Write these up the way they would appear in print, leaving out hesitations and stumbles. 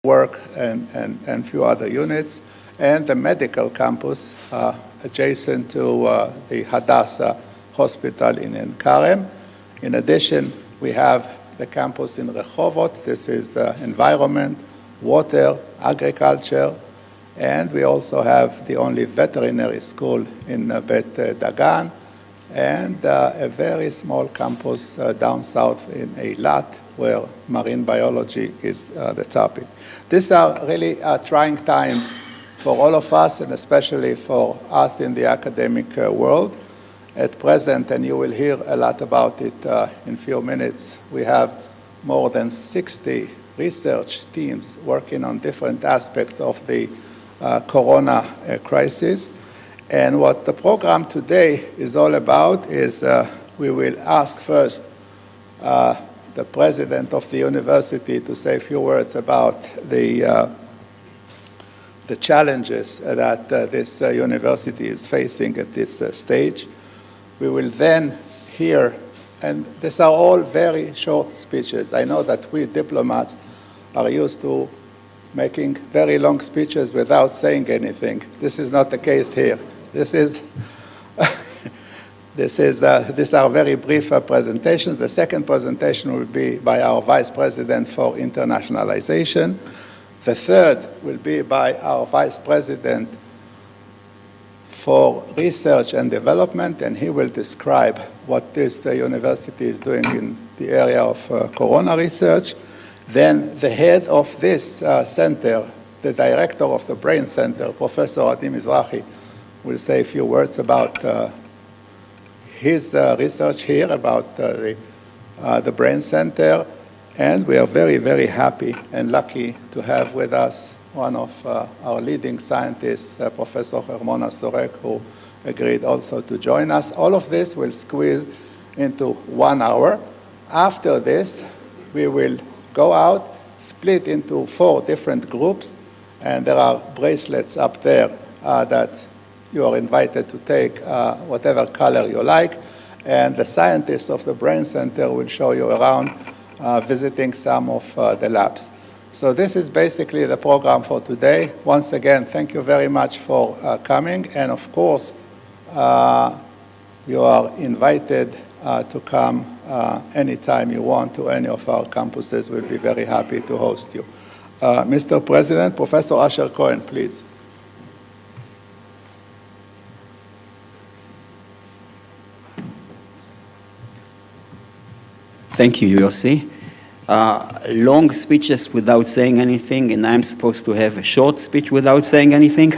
work and few other units, and the medical campus adjacent to the Hadassah Hospital in Ein Karem. In addition, we have the campus in Rehovot. This is environment, water, agriculture, and we also have the only veterinary school in Bet Dagan, and a very small campus down south in Eilat, where marine biology is the topic. These are really trying times for all of us, and especially for us in the academic world. At present, and you will hear a lot about it in a few minutes, we have more than 60 research teams working on different aspects of the corona crisis. And what the program today is all about is we will ask first the president of the university to say a few words about the challenges that this university is facing at this stage. We will then hear, and these are all very short speeches. I know that we diplomats are used to making very long speeches without saying anything. This is not the case here. This is These are very brief presentations. The second presentation will be by our Vice President for Internationalization. The third will be by our Vice President for Research and Development, and he will describe what this university is doing in the area of corona research. Then the head of this center, the director of the Brain Center, Professor Adi Mizrahi, will say a few words about his research here, about the Brain Center. And we are very, very happy and lucky to have with us one of our leading scientists, Professor Hermona Sorek, who agreed also to join us. All of this will squeeze into 1 hour. After this, we will go out, split into 4 different groups, and there are bracelets up there that you are invited to take whatever color you like, and the scientists of the Brain Center will show you around visiting some of the labs. So this is basically the program for today. Once again, thank you very much for coming, and of course, you are invited to come anytime you want to any of our campuses. We'll be very happy to host you. Mr. President, Professor Asher Cohen, please. Thank you, Yossi. Long speeches without saying anything, and I'm supposed to have a short speech without saying anything.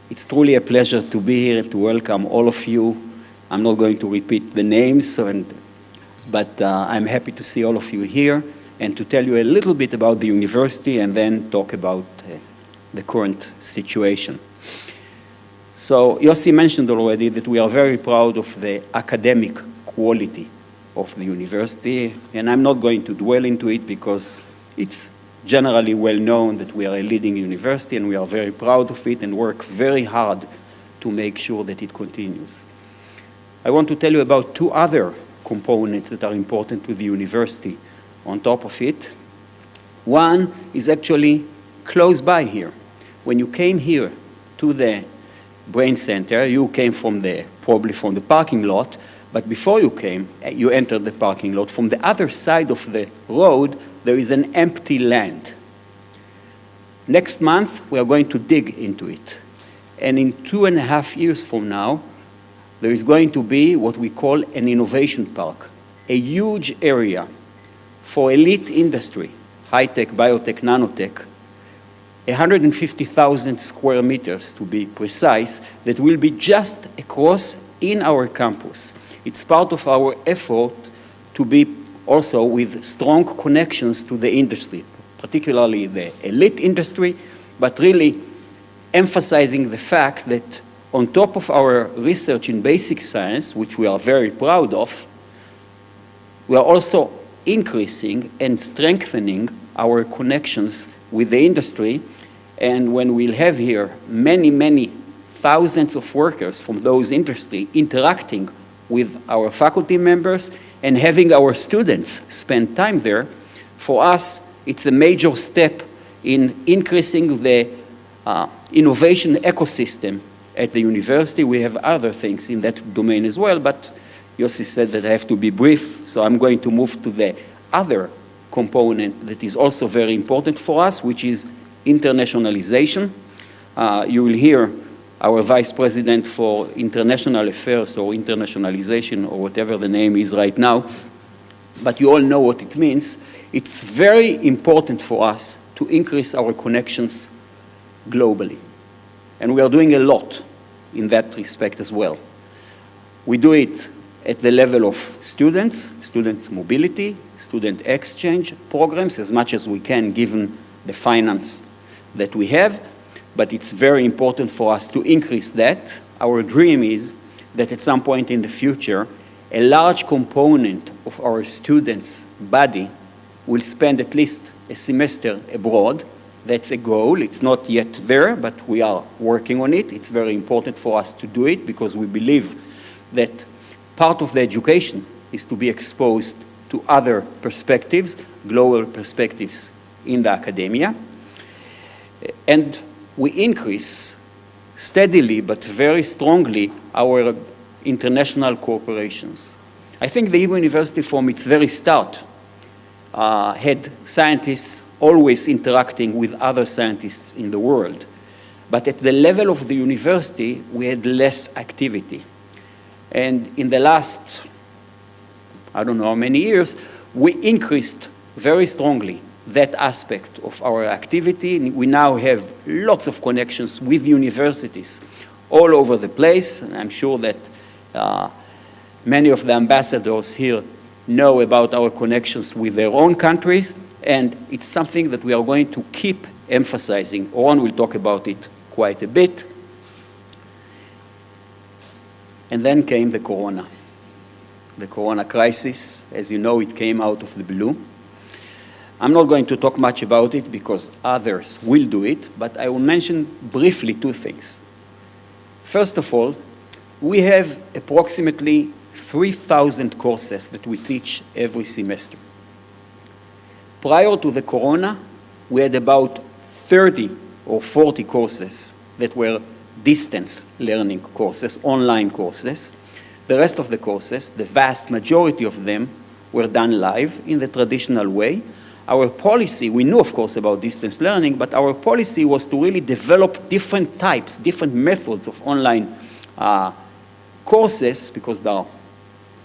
It's truly a pleasure to be here, to welcome all of you. I'm not going to repeat the names, but I'm happy to see all of you here and to tell you a little bit about the university and then talk about the current situation. So Yossi mentioned already that we are very proud of the academic quality of the university, and I'm not going to dwell into it because it's generally well known that we are a leading university and we are very proud of it and work very hard to make sure that it continues. I want to tell you about 2 other components that are important to the university on top of it. One is actually close by here. When you came here to the Brain Center, you came probably from the parking lot, but before you came, you entered the parking lot. From the other side of the road, there is an empty land. Next month, we are going to dig into it. And in 2.5 years from now, there is going to be what we call an innovation park, a huge area for elite industry, high-tech, biotech, nanotech, 150,000 square meters to be precise, that will be just across in our campus. It's part of our effort to be also with strong connections to the industry, particularly the elite industry, but really emphasizing the fact that on top of our research in basic science, which we are very proud of, we are also increasing and strengthening our connections with the industry. And when we'll have here many, many thousands of workers from those industry interacting with our faculty members and having our students spend time there, for us, it's a major step in increasing the innovation ecosystem at the university. We have other things in that domain as well, but Yossi said that I have to be brief, so I'm going to move to the other component that is also very important for us, which is internationalization. You will hear our Vice President for International Affairs or Internationalization or whatever the name is right now, but you all know what it means. It's very important for us to increase our connections globally. And we are doing a lot in that respect as well. We do it at the level of students mobility, student exchange programs, as much as we can given the finance that we have, but it's very important for us to increase that. Our dream is that at some point in the future, a large component of our students' body will spend at least a semester abroad. That's a goal. It's not yet there, but we are working on it. It's very important for us to do it because we believe that part of the education is to be exposed to other perspectives, global perspectives in the academia. And we increase steadily but very strongly our international cooperations. I think the Hebrew University from its very start had scientists always interacting with other scientists in the world. But at the level of the university, we had less activity. And in the last, I don't know how many years, we increased very strongly that aspect of our activity. We now have lots of connections with universities all over the place. And I'm sure that many of the ambassadors here know about our connections with their own countries, and it's something that we are going to keep emphasizing. Oron will talk about it quite a bit. And then came the corona crisis. As you know, it came out of the blue. I'm not going to talk much about it because others will do it, but I will mention briefly two things. First of all, we have approximately 3,000 courses that we teach every semester. Prior to the corona, we had about 30 or 40 courses that were distance learning courses, online courses. The rest of the courses, the vast majority of them, were done live in the traditional way. Our policy, we knew of course about distance learning, but our policy was to really develop different types, different methods of online courses, because there are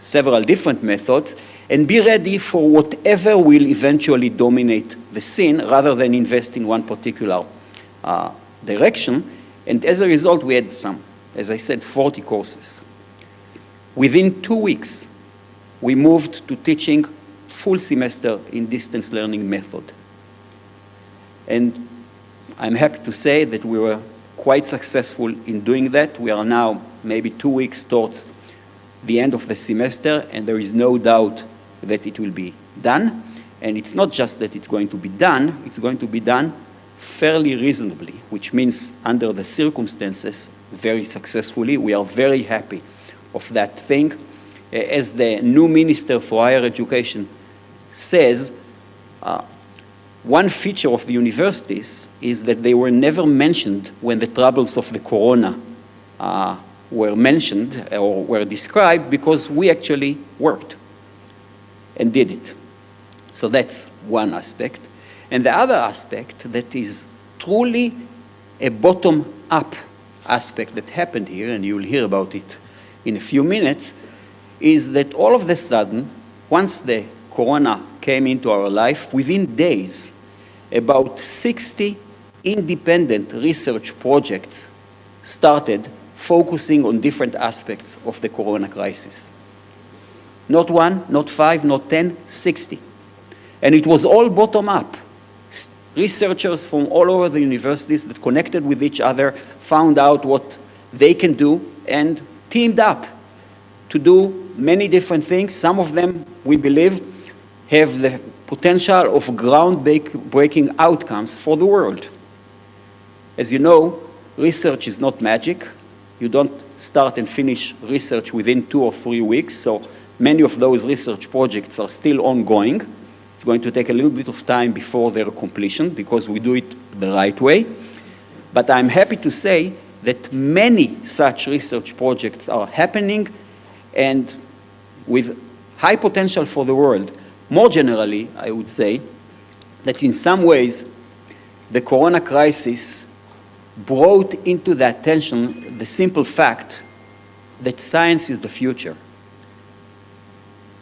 several different methods, and be ready for whatever will eventually dominate the scene rather than invest in one particular direction. And as a result, we had some, as I said, 40 courses. Within 2 weeks, we moved to teaching full semester in distance learning method. And I'm happy to say that we were quite successful in doing that. We are now maybe 2 weeks towards the end of the semester, and there is no doubt that it will be done. And it's not just that it's going to be done, it's going to be done fairly reasonably, which means under the circumstances, very successfully. We are very happy of that thing. As the new Minister for Higher Education says, one feature of the universities is that they were never mentioned when the troubles of the corona were mentioned or were described, because we actually worked and did it. So that's one aspect. And the other aspect that is truly a bottom-up aspect that happened here, and you'll hear about it in a few minutes, is that all of a sudden, once the corona came into our life, within days, about 60 independent research projects started focusing on different aspects of the corona crisis. Not one, not 5, not 10, 60. And it was all bottom-up. Researchers from all over the universities that connected with each other found out what they can do and teamed up to do many different things. Some of them, we believe, have the potential of groundbreaking outcomes for the world. As you know, research is not magic. You don't start and finish research within 2 or 3 weeks, so many of those research projects are still ongoing. It's going to take a little bit of time before their completion because we do it the right way. But I'm happy to say that many such research projects are happening and with high potential for the world. More generally, I would say that in some ways, the corona crisis brought into the attention the simple fact that science is the future.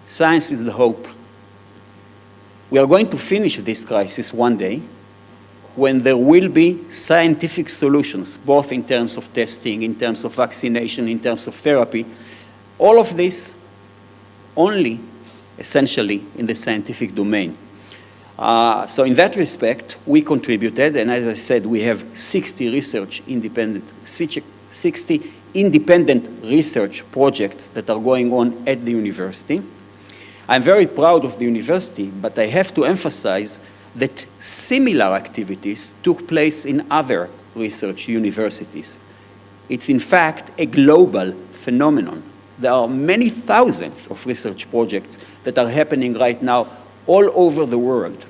Science is the hope. We are going to finish this crisis one day when there will be scientific solutions, both in terms of testing, in terms of vaccination, in terms of therapy. All of this only essentially in the scientific domain. So in that respect, we contributed, and as I said, we have 60 independent research projects that are going on at the university. I'm very proud of the university, but I have to emphasize that similar activities took place in other research universities. It's in fact a global phenomenon. There are many thousands of research projects that are happening right now all over the world.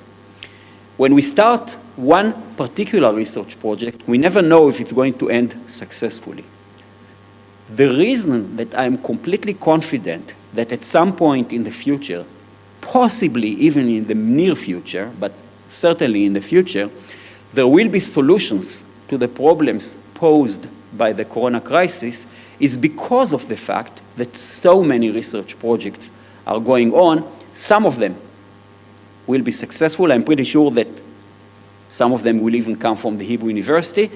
when we start one particular research project, we never know if it's going to end successfully. The reason that I'm completely confident that at some point in the future, possibly even in the near future, but certainly in the future, there will be solutions to the problems posed by the corona crisis is because of the fact that so many research projects are going on. Some of them will be successful. I'm pretty sure that some of them will even come from the Hebrew University,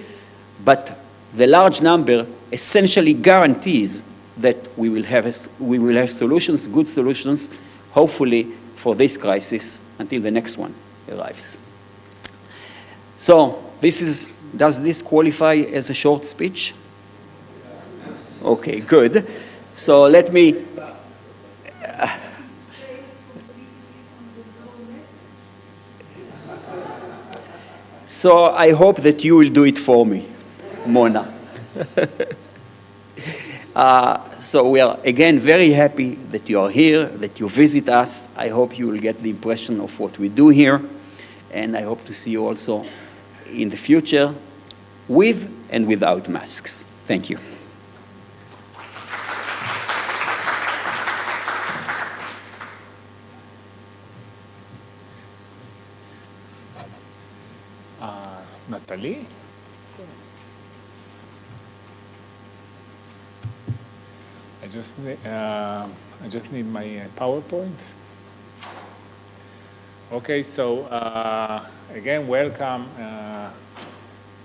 but the large number essentially guarantees that we will have solutions, good solutions, hopefully for this crisis until the next one arrives. So does this qualify as a short speech? Okay, good. So let me, so I hope that you will do it for me, Mona. So we are, again, very happy that you are here, that you visit us. I hope you will get the impression of what we do here, and I hope to see you also in the future with and without masks. Thank you. Natalie? I just need my PowerPoint. Okay, so again, welcome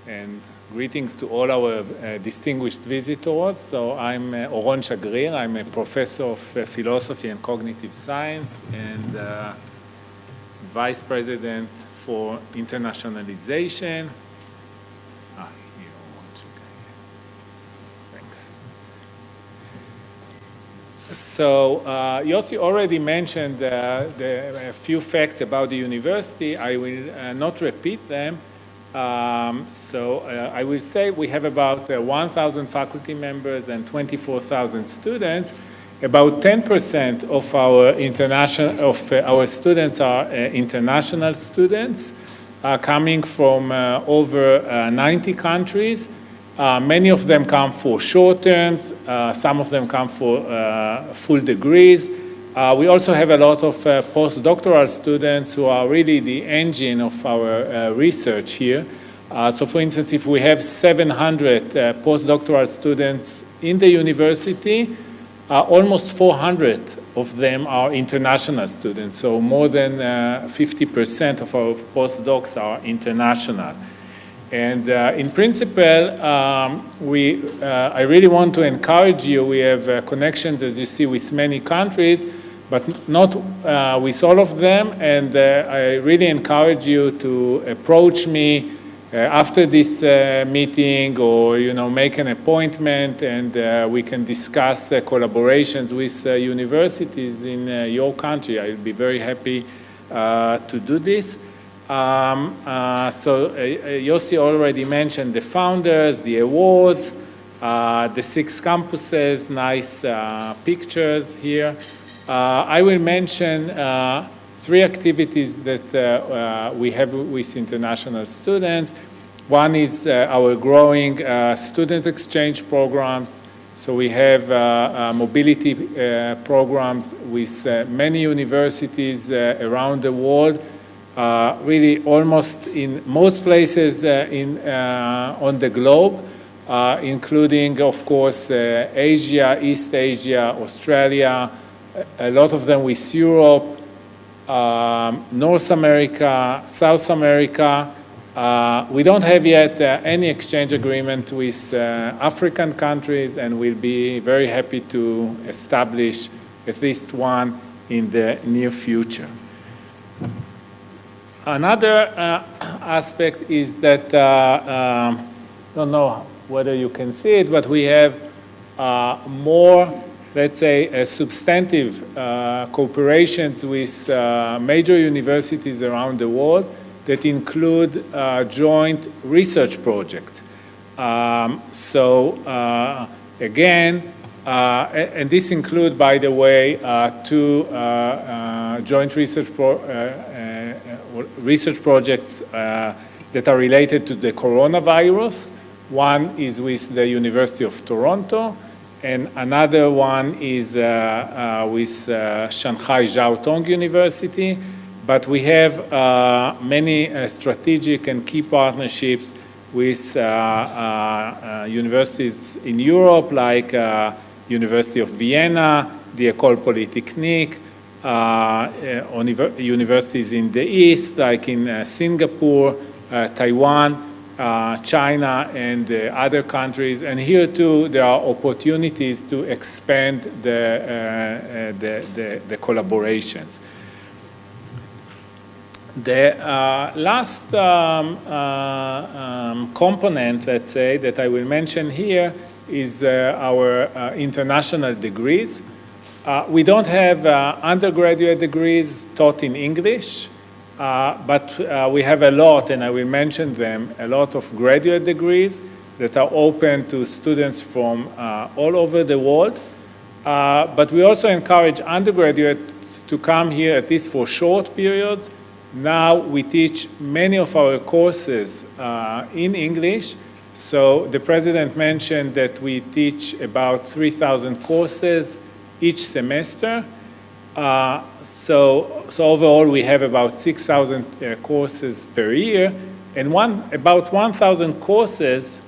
and greetings to all our distinguished visitors. So I'm Oron Shagrir. I'm a professor of philosophy and cognitive science and vice president for internationalization. Thanks. So Yossi already mentioned a few facts about the university. I will not repeat them. I will say we have about 1,000 faculty members and 24,000 students. About 10% of our students are international students, coming from over 90 countries. Many of them come for short terms. Some of them come for full degrees. We also have a lot of postdoctoral students who are really the engine of our research here. So for instance, if we have 700 postdoctoral students in the university, almost 400 of them are international students. So more than 50% of our postdocs are international. And in principle, I really want to encourage you. We have connections, as you see, with many countries, but not with all of them. And I really encourage you to approach me after this meeting, or make an appointment, and we can discuss collaborations with universities in your country. I will be very happy to do this. Yossi already mentioned the founders, the awards, the 6 campuses, nice pictures here. I will mention 3 activities that we have with international students. One is our growing student exchange programs. So we have mobility programs with many universities around the world, really almost in most places on the globe, including, of course, Asia, East Asia, Australia, a lot of them with Europe, North America, South America. We don't have yet any exchange agreement with African countries, and we'll be very happy to establish at least one in the near future. Another aspect is that, I don't know whether you can see it, but we have more, let's say, substantive cooperations with major universities around the world that include joint research projects. Again, and this includes, by the way, 2 joint research research projects that are related to the coronavirus. One is with the University of Toronto, and another one is with Shanghai Jiao Tong University. But we have many strategic and key partnerships with universities in Europe, like University of Vienna, the École Polytechnique, universities in the East, like in Singapore, Taiwan, China, and other countries. And here too, there are opportunities to expand the collaborations. The last component, let's say, that I will mention here is our international degrees. We don't have undergraduate degrees taught in English, but we have a lot, and I will mention them, a lot of graduate degrees that are open to students from all over the world. But we also encourage undergraduates to come here at least for short periods. Now we teach many of our courses in English. So the president mentioned that we teach about 3,000 courses each semester. So overall we have about 6,000 courses per year, and about 1,000 courses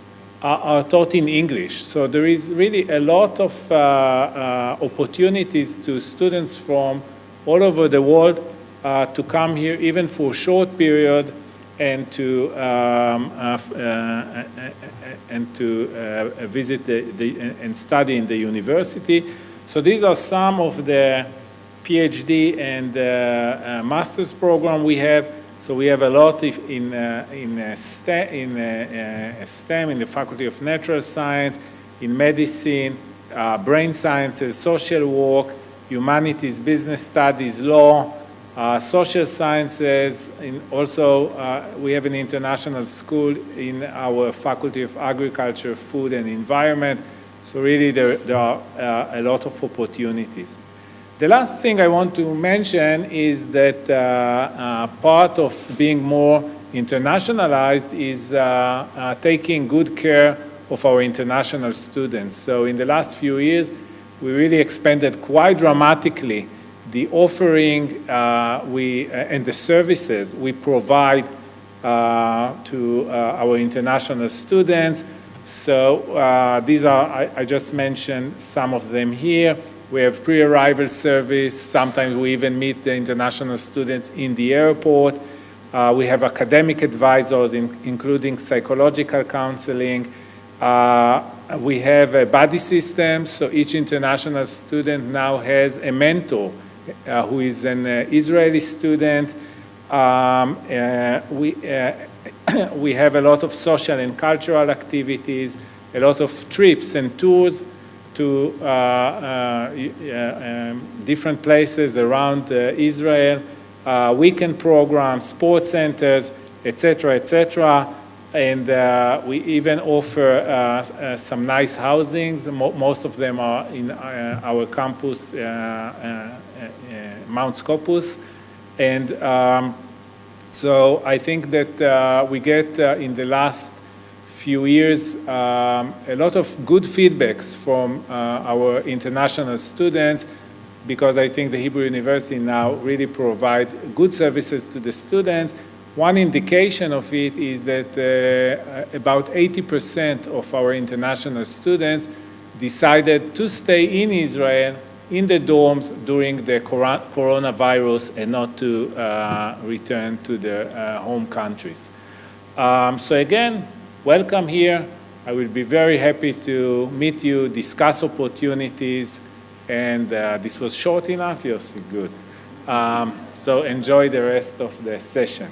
are taught in English. So there is really a lot of opportunities to students from all over the world to come here even for a short period and to visit and study in the university. So these are some of the PhD and master's program we have. So we have a lot in STEM, in the Faculty of Natural Science, in medicine, brain sciences, social work, humanities, business studies, law, social sciences, and also we have an international school in our Faculty of Agriculture, Food and Environment. So really there are a lot of opportunities. The last thing I want to mention is that part of being more internationalized is taking good care of our international students. So in the last few years, we really expanded quite dramatically the offering and the services we provide to our international students. So these are, I just mentioned some of them here. We have pre-arrival service. Sometimes we even meet the international students in the airport. We have academic advisors, including psychological counseling. We have a buddy system, so each international student now has a mentor who is an Israeli student. We have a lot of social and cultural activities, a lot of trips and tours to different places around Israel, weekend programs, sports centers, etc., etc. And we even offer some nice housings. Most of them are in our campus, Mount Scopus. And so I think that we get in the last few years a lot of good feedbacks from our international students, because I think the Hebrew University now really provide good services to the students. One indication of it is that about 80% of our international students decided to stay in Israel in the dorms during the coronavirus and not to return to their home countries. So again, welcome here. I will be very happy to meet you, discuss opportunities, and this was short enough? Yes, good. So enjoy the rest of the session.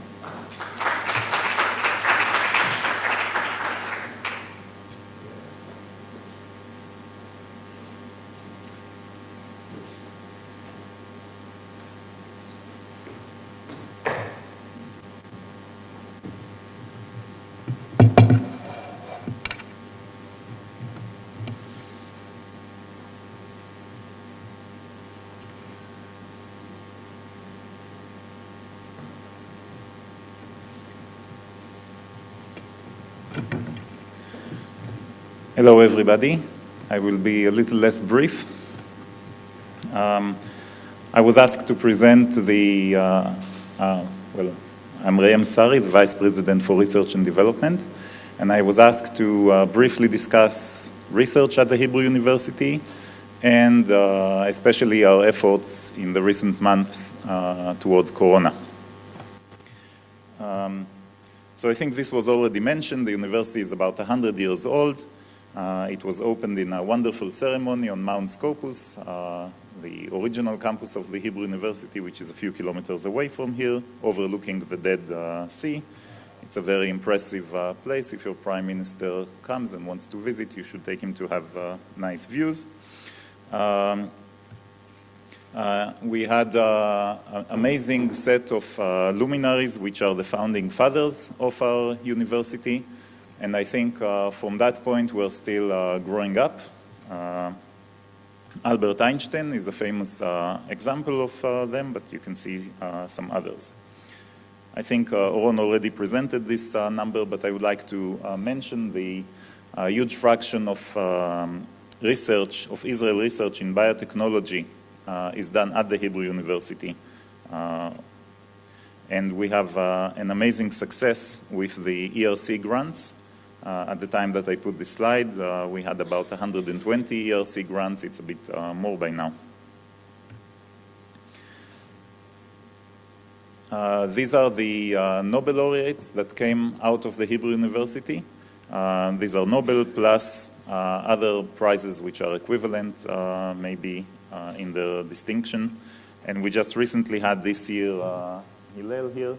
Hello, everybody. I will be a little less brief. I was asked to present the, well, I'm Reem Sari, the Vice President for Research and Development, and I was asked to briefly discuss research at the Hebrew University and especially our efforts in the recent months towards Corona. So I think this was already mentioned. The university is about 100 years old. It was opened in a wonderful ceremony on Mount Scopus, the original campus of the Hebrew University, which is a few kilometers away from here, overlooking the Dead Sea. It's a very impressive place. If your prime minister comes and wants to visit, you should take him to have nice views. We had an amazing set of luminaries, which are the founding fathers of our university. And I think from that point, we're still growing up. Albert Einstein is a famous example of them, but you can see some others. I think Oron already presented this number, but I would like to mention the huge fraction of research, of Israel research in biotechnology is done at the Hebrew University. And we have an amazing success with the ERC grants. At the time that I put this slide, we had about 120 ERC grants. It's a bit more by now. These are the Nobel laureates that came out of the Hebrew University. These are Nobel plus other prizes which are equivalent, maybe in the distinction. And we just recently had this year Hillel here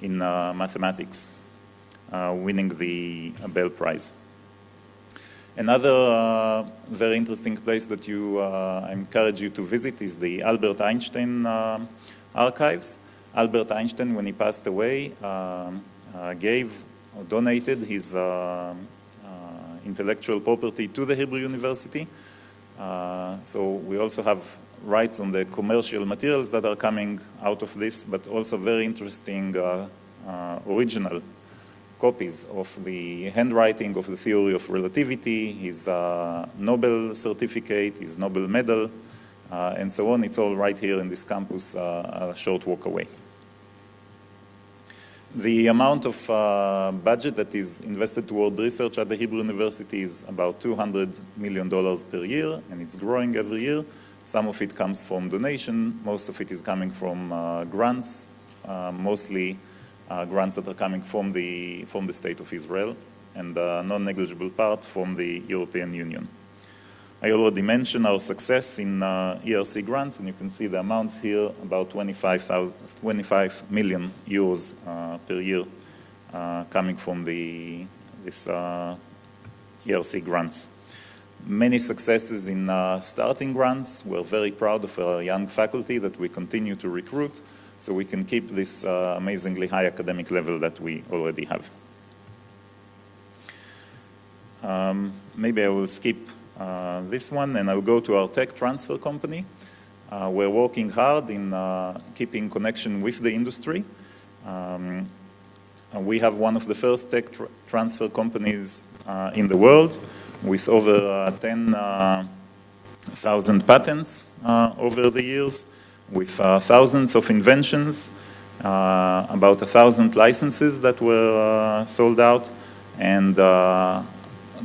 in mathematics. Winning the Nobel Prize. Another very interesting place that I encourage you to visit is the Albert Einstein archives. Albert Einstein, when he passed away, gave or donated his intellectual property to the Hebrew University. So we also have rights on the commercial materials that are coming out of this, but also very interesting original copies of the handwriting of the theory of relativity, his Nobel certificate, his Nobel medal, and so on. It's all right here in this campus, a short walk away. The amount of budget that is invested toward research at the Hebrew University is about $200 million per year, and it's growing every year. Some of it comes from donation, most of it is coming from grants, mostly grants that are coming from the State of Israel, and a non-negligible part from the European Union. I already mentioned our success in ERC grants, and you can see the amounts here, about 25 million euros per year coming from this ERC grants. Many successes in starting grants. We're very proud of our young faculty that we continue to recruit, so we can keep this amazingly high academic level that we already have. Maybe I will skip this one and I'll go to our tech transfer company. We're working hard in keeping connection with the industry. We have one of the first tech transfer companies in the world with over 10,000 patents over the years, with thousands of inventions, about 1,000 licenses that were sold out, and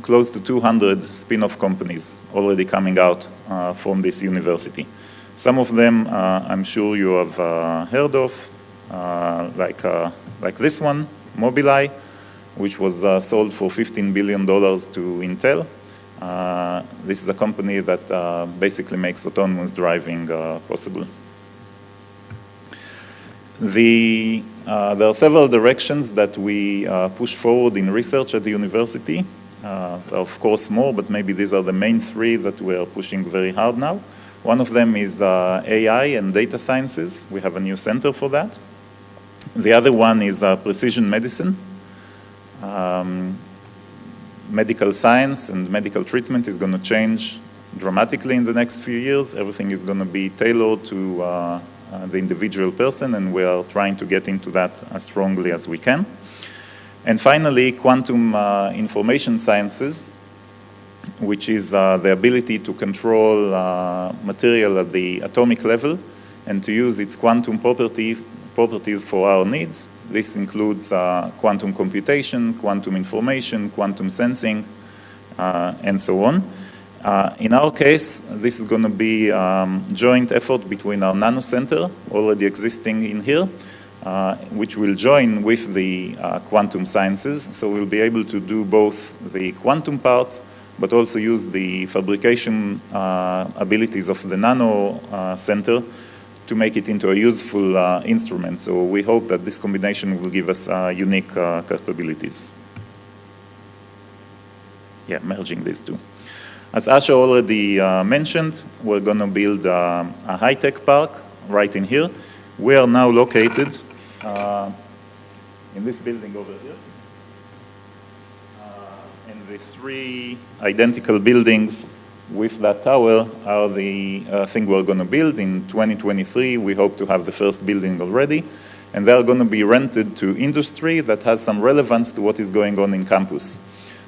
close to 200 spin-off companies already coming out from this university. Some of them I'm sure you have heard of, like this one, Mobileye, which was sold for $15 billion to Intel. This is a company that basically makes autonomous driving possible. There are several directions that we push forward in research at the university. Of course more, but maybe these are the main three that we are pushing very hard now. One of them is AI and data sciences. We have a new center for that. The other one is precision medicine. Medical science and medical treatment is going to change dramatically in the next few years. Everything is going to be tailored to the individual person, and we are trying to get into that as strongly as we can. And finally, quantum information sciences. which is the ability to control material at the atomic level and to use its quantum properties for our needs. This includes quantum computation, quantum information, quantum sensing, and so on. In our case, this is going to be joint effort between our nano center, already existing in here, which will join with the quantum sciences. So we'll be able to do both the quantum parts, but also use the fabrication abilities of the nano center to make it into a useful instrument. So we hope that this combination will give us unique capabilities. Yeah, merging these two. As Asher already mentioned, we're going to build a high-tech park right in here. We are now located in this building over here. And the three identical buildings with that tower are the thing we're going to build. In 2023, we hope to have the first building already. And they're going to be rented to industry that has some relevance to what is going on in campus.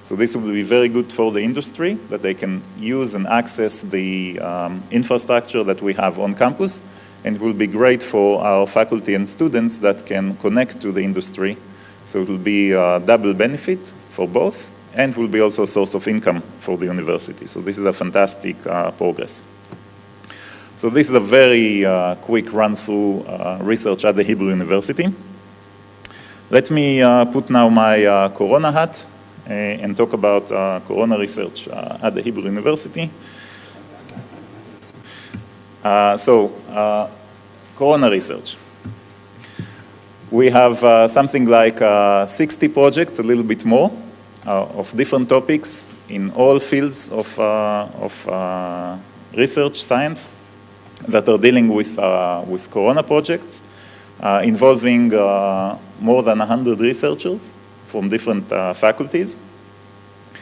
So this will be very good for the industry, that they can use and access the infrastructure that we have on campus, and it will be great for our faculty and students that can connect to the industry. So it will be a double benefit for both, and will be also a source of income for the university. So this is a fantastic progress. So this is a very quick run-through research at the Hebrew University. Let me put now my Corona hat and talk about Corona research at the Hebrew University. Corona research. We have something like 60 projects, a little bit more, of different topics in all fields of research science that are dealing with Corona projects, involving more than 100 researchers from different faculties.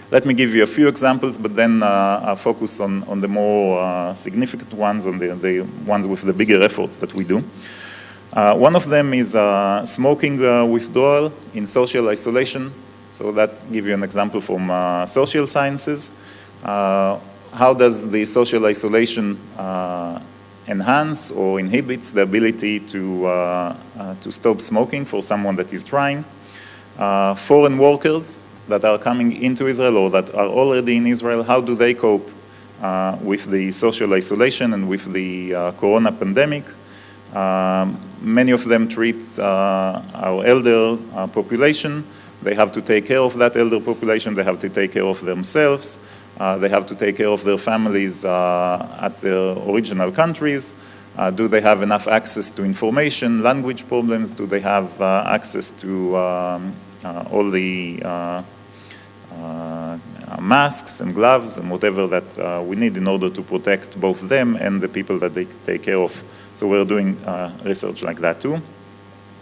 Let me give you a few examples, but then I'll focus on the more significant ones, on the ones with the bigger efforts that we do. One of them is smoking withdrawal in social isolation. So that gives you an example from social sciences. How does the social isolation enhance or inhibits the ability to stop smoking for someone that is trying? Foreign workers that are coming into Israel or that are already in Israel, how do they cope with the social isolation and with the Corona pandemic? Many of them treat our elder population. They have to take care of that elder population. They have to take care of themselves. They have to take care of their families at their original countries. Do they have enough access to information, language problems? Do they have access to all the masks and gloves and whatever that we need in order to protect both them and the people that they take care of? So we're doing research like that too.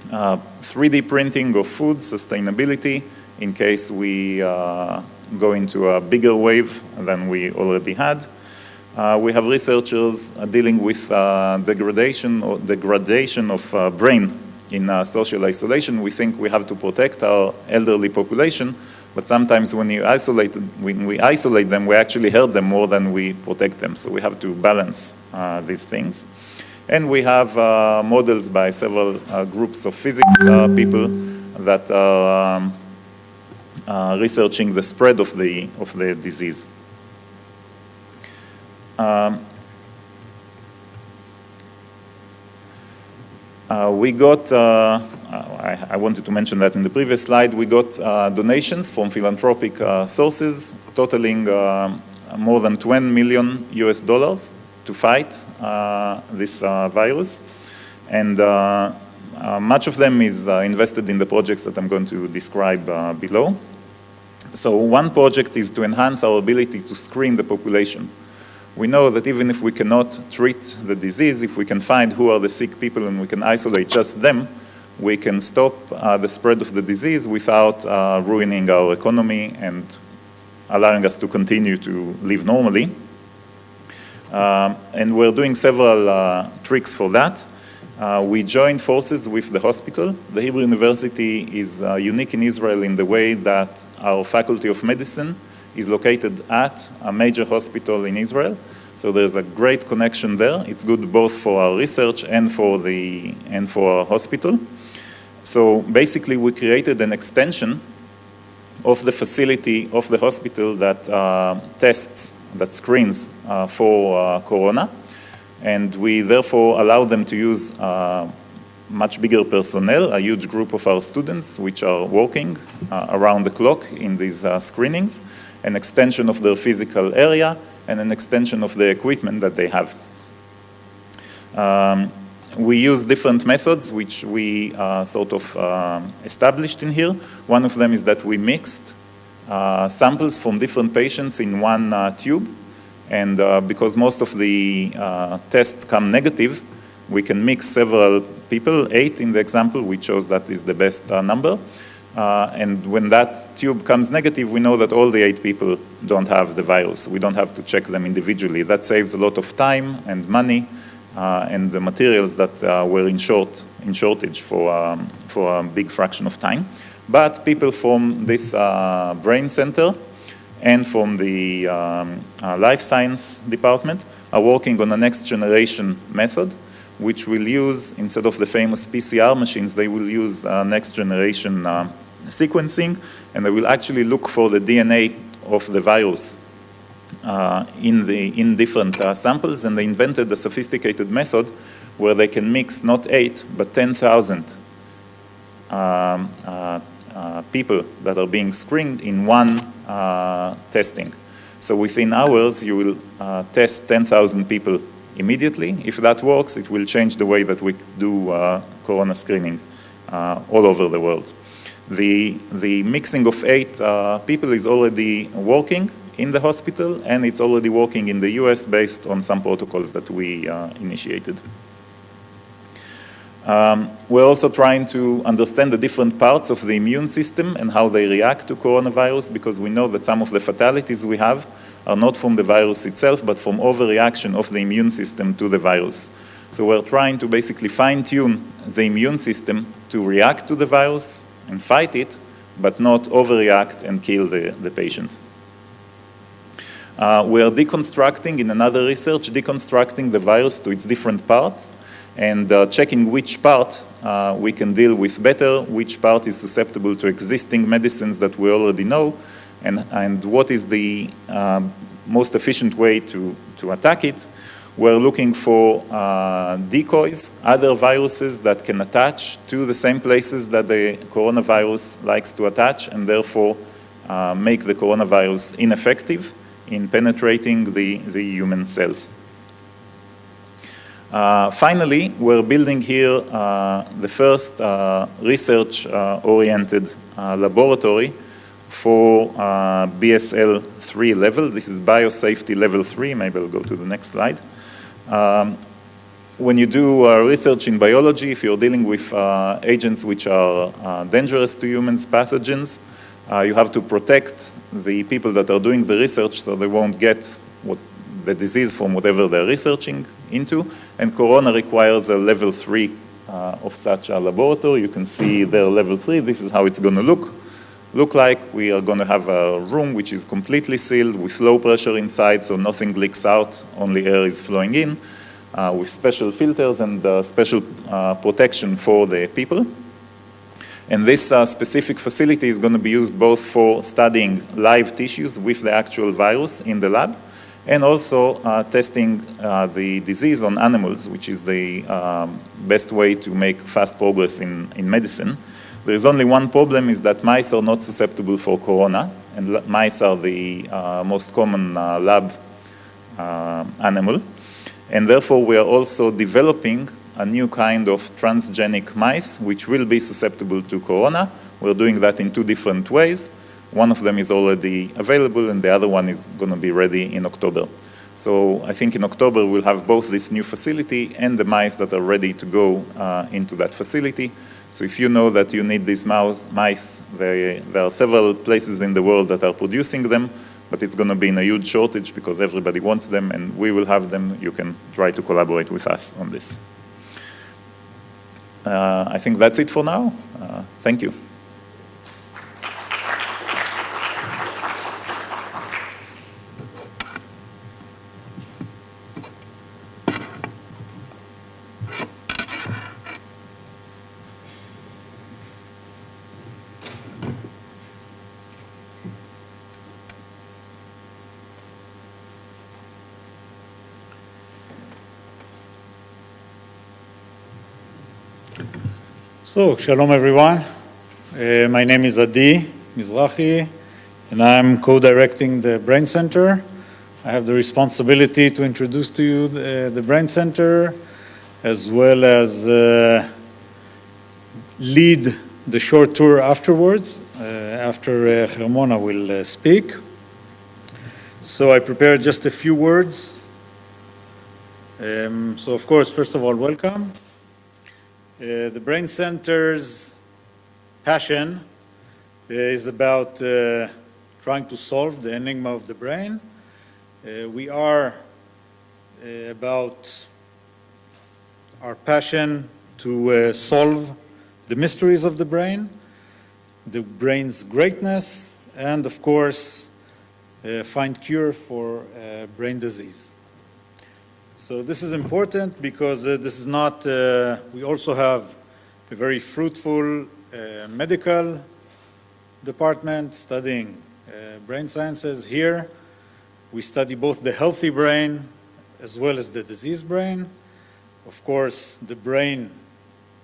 3D printing of food, sustainability, in case we go into a bigger wave than we already had. We have researchers dealing with degradation of brain in social isolation. We think we have to protect our elderly population, but sometimes when we isolate them, we actually hurt them more than we protect them. So we have to balance these things. And we have models by several groups of physics people that are researching the spread of the disease. We got, I wanted to mention that in the previous slide, we got donations from philanthropic sources totaling more than $20 million to fight this virus. And much of them is invested in the projects that I'm going to describe below. So one project is to enhance our ability to screen the population. We know that even if we cannot treat the disease, if we can find who are the sick people and we can isolate just them, we can stop the spread of the disease without ruining our economy and allowing us to continue to live normally. And we're doing several tricks for that. We joined forces with the hospital. The Hebrew University is unique in Israel in the way that our Faculty of Medicine is located at a major hospital in Israel. So there's a great connection there. It's good both for our research and for our hospital. So basically, we created an extension of the facility of the hospital that that screens for corona. And we therefore allow them to use much bigger personnel, a huge group of our students which are working around the clock in these screenings, an extension of their physical area, and an extension of the equipment that they have. We use different methods which we sort of established in here. One of them is that we mixed samples from different patients in one tube. And because most of the tests come negative, we can mix several people, 8 in the example, we chose that is the best number. And when that tube comes negative, we know that all the 8 people don't have the virus. We don't have to check them individually. That saves a lot of time and money and the materials that were in shortage for a big fraction of time. But people from this brain center and from the life science department are working on a next generation method, which will use, instead of the famous PCR machines, they will use next generation sequencing, and they will actually look for the DNA of the virus in different samples, and they invented a sophisticated method where they can mix not 8, but 10,000 people that are being screened in one testing. So within hours, you will test 10,000 people immediately. If that works, it will change the way that we do corona screening all over the world. The mixing of 8 people is already working in the hospital, and it's already working in the US based on some protocols that we initiated. We're also trying to understand the different parts of the immune system and how they react to coronavirus, because we know that some of the fatalities we have are not from the virus itself, but from overreaction of the immune system to the virus. So we're trying to basically fine-tune the immune system to react to the virus and fight it, but not overreact and kill the patient. We are deconstructing, in another research, deconstructing the virus to its different parts and checking which part we can deal with better, which part is susceptible to existing medicines that we already know, and what is the most efficient way to attack it. We're looking for decoys, other viruses that can attach to the same places that the coronavirus likes to attach, and therefore make the coronavirus ineffective in penetrating the human cells. Finally, we're building here the first research-oriented laboratory for BSL 3 level. This is biosafety level 3. Maybe I'll go to the next slide. When you do research in biology, if you're dealing with agents which are dangerous to humans, pathogens, you have to protect the people that are doing the research so they won't get the disease from whatever they're researching into. And corona requires a level 3 of such a laboratory. You can see there level 3. This is how it's going to look like. We are going to have a room which is completely sealed with low pressure inside, so nothing leaks out, only air is flowing in, with special filters and special protection for the people. And this specific facility is going to be used both for studying live tissues with the actual virus in the lab, and also testing the disease on animals, which is the best way to make fast progress in medicine. There is only one problem, is that mice are not susceptible for corona, and mice are the most common lab animal. And therefore, we are also developing a new kind of transgenic mice, which will be susceptible to corona. We're doing that in 2 different ways. One of them is already available, and the other one is going to be ready in October. So I think in October, we'll have both this new facility and the mice that are ready to go into that facility. So if you know that you need these mice, there are several places in the world that are producing them, but it's going to be in a huge shortage because everybody wants them, and we will have them. You can try to collaborate with us on this. I think that's it for now. Thank you. So, shalom everyone. My name is Adi Mizrahi, and I'm co-directing the Brain Center. I have the responsibility to introduce to you the Brain Center, as well as lead the short tour afterwards, after Hermona will speak. So I prepared just a few words. So of course, first of all, welcome. The Brain Center's passion is about trying to solve the enigma of the brain. We are about our passion to solve the mysteries of the brain's greatness, and of course, find cure for brain disease. So this is important because this is not, we also have a very fruitful medical department studying brain sciences. Here, we study both the healthy brain as well as the diseased brain. Of course, the brain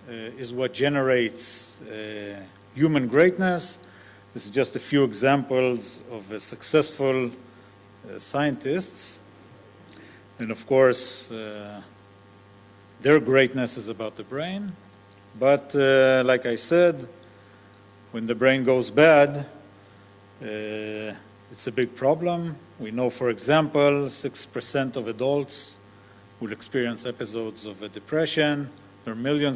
is what generates human greatness. This is just a few examples of successful scientists. And of course, their greatness is about the brain. But like I said, when the brain goes bad, it's a big problem. We know, for example, 6% of adults will experience episodes of depression. There are millions